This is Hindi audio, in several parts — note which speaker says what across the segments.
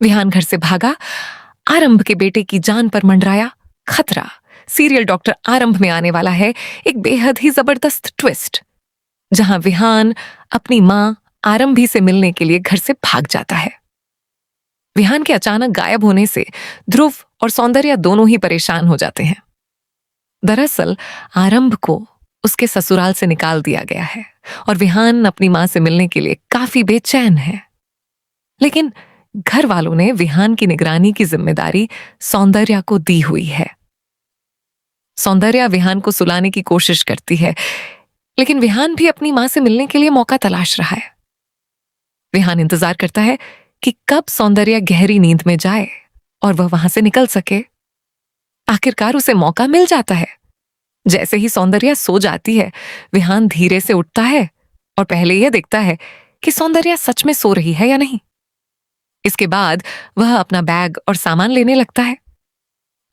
Speaker 1: विहान घर से भागा। आरंभ के बेटे की जान पर मंडराया खतरा। सीरियल डॉक्टर आरंभ में आने वाला है एक बेहद ही जबरदस्त ट्विस्ट, जहां विहान अपनी मां आरंभी से मिलने के लिए घर से भाग जाता है। विहान के अचानक गायब होने से ध्रुव और सौंदर्या दोनों ही परेशान हो जाते हैं। दरअसल आरंभ को उसके ससुराल से निकाल दिया गया है और विहान अपनी मां से मिलने के लिए काफी बेचैन है। लेकिन घर वालों ने विहान की निगरानी की जिम्मेदारी सौंदर्या को दी हुई है। सौंदर्या विहान को सुलाने की कोशिश करती है, लेकिन विहान भी अपनी मां से मिलने के लिए मौका तलाश रहा है। विहान इंतजार करता है कि कब सौंदर्या गहरी नींद में जाए और वह वहां से निकल सके। आखिरकार उसे मौका मिल जाता है। जैसे ही सौंदर्या सो जाती है, विहान धीरे से उठता है और पहले यह देखता है कि सौंदर्या सच में सो रही है या नहीं। इसके बाद वह अपना बैग और सामान लेने लगता है,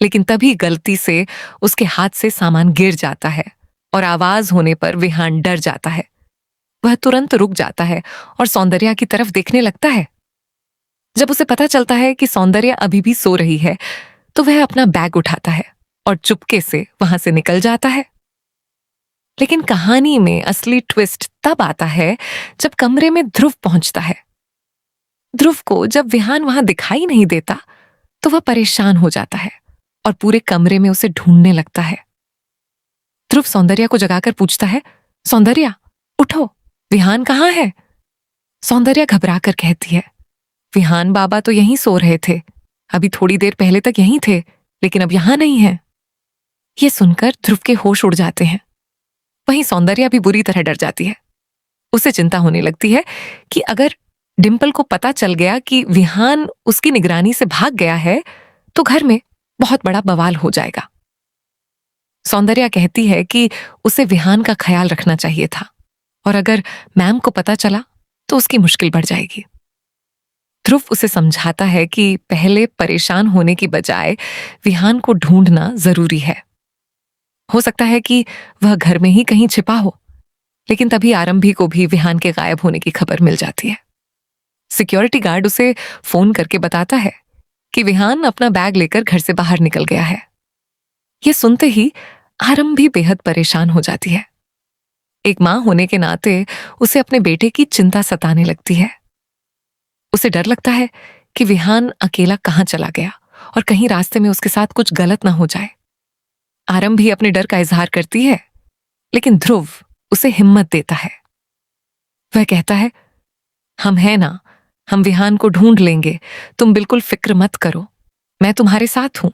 Speaker 1: लेकिन तभी गलती से उसके हाथ से सामान गिर जाता है और आवाज होने पर विहान डर जाता है। वह तुरंत रुक जाता है और सौंदर्या की तरफ देखने लगता है। जब उसे पता चलता है कि सौंदर्या अभी भी सो रही है, तो वह अपना बैग उठाता है और चुपके से वहां से निकल जाता है। लेकिन कहानी में असली ट्विस्ट तब आता है जब कमरे में ध्रुव पहुंचता है। ध्रुव को जब विहान वहां दिखाई नहीं देता, तो वह परेशान हो जाता है और पूरे कमरे में उसे ढूंढने लगता है। ध्रुव सौंदर्या को जगाकर पूछता है, सौंदर्या उठो, विहान कहाँ है? सौंदर्या घबराकर कहती है, विहान बाबा तो यहीं सो रहे थे, अभी थोड़ी देर पहले तक यहीं थे, लेकिन अब यहां नहीं है। यह सुनकर ध्रुव के होश उड़ जाते हैं। वहीं सौंदर्या भी बुरी तरह डर जाती है। उसे चिंता होने लगती है कि अगर डिंपल को पता चल गया कि विहान उसकी निगरानी से भाग गया है, तो घर में बहुत बड़ा बवाल हो जाएगा। सौंदर्या कहती है कि उसे विहान का ख्याल रखना चाहिए था, और अगर मैम को पता चला तो उसकी मुश्किल बढ़ जाएगी। ध्रुव उसे समझाता है कि पहले परेशान होने की बजाय विहान को ढूंढना जरूरी है। हो सकता है कि वह घर में ही कहीं छिपा हो। लेकिन तभी आरंभी को भी विहान के गायब होने की खबर मिल जाती है। सिक्योरिटी गार्ड उसे फोन करके बताता है कि विहान अपना बैग लेकर घर से बाहर निकल गया है। यह सुनते ही आरंभी बेहद परेशान हो जाती है। एक मां होने के नाते उसे अपने बेटे की चिंता सताने लगती है। उसे डर लगता है कि विहान अकेला कहां चला गया और कहीं रास्ते में उसके साथ कुछ गलत ना हो जाए। आरंभी अपने डर का इजहार करती है, लेकिन ध्रुव उसे हिम्मत देता है। वह कहता है, हम हैं ना, हम विहान को ढूंढ लेंगे, तुम बिल्कुल फिक्र मत करो, मैं तुम्हारे साथ हूं,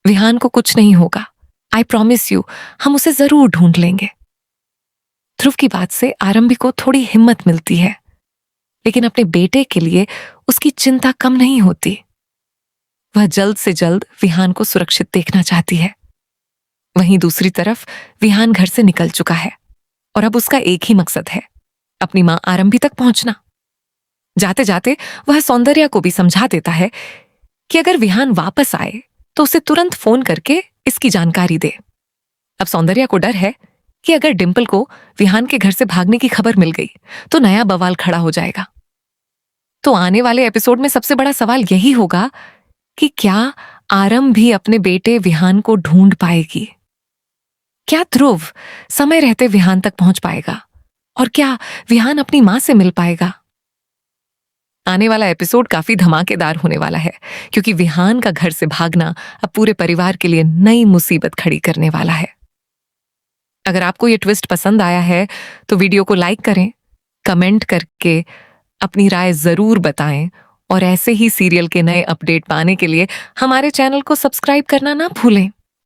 Speaker 1: विहान को कुछ नहीं होगा, आई प्रॉमिस यू, हम उसे जरूर ढूंढ लेंगे। ध्रुव की बात से आरंभी को थोड़ी हिम्मत मिलती है, लेकिन अपने बेटे के लिए उसकी चिंता कम नहीं होती। वह जल्द से जल्द विहान को सुरक्षित देखना चाहती है। वहीं दूसरी तरफ विहान घर से निकल चुका है और अब उसका एक ही मकसद है, अपनी मां आरंभी तक पहुंचना। जाते जाते वह सौंदर्या को भी समझा देता है कि अगर विहान वापस आए तो उसे तुरंत फोन करके इसकी जानकारी दे। अब सौंदर्या को डर है कि अगर डिंपल को विहान के घर से भागने की खबर मिल गई तो नया बवाल खड़ा हो जाएगा। तो आने वाले एपिसोड में सबसे बड़ा सवाल यही होगा कि क्या आरंभ भी अपने बेटे विहान को ढूंढ पाएगी? क्या ध्रुव समय रहते विहान तक पहुंच पाएगा? और क्या विहान अपनी मां से मिल पाएगा? आने वाला एपिसोड काफी धमाकेदार होने वाला है, क्योंकि विहान का घर से भागना अब पूरे परिवार के लिए नई मुसीबत खड़ी करने वाला है। अगर आपको ये ट्विस्ट पसंद आया है तो वीडियो को लाइक करें, कमेंट करके अपनी राय जरूर बताएं, और ऐसे ही सीरियल के नए अपडेट पाने के लिए हमारे चैनल को सब्सक्राइब करना ना भूलें।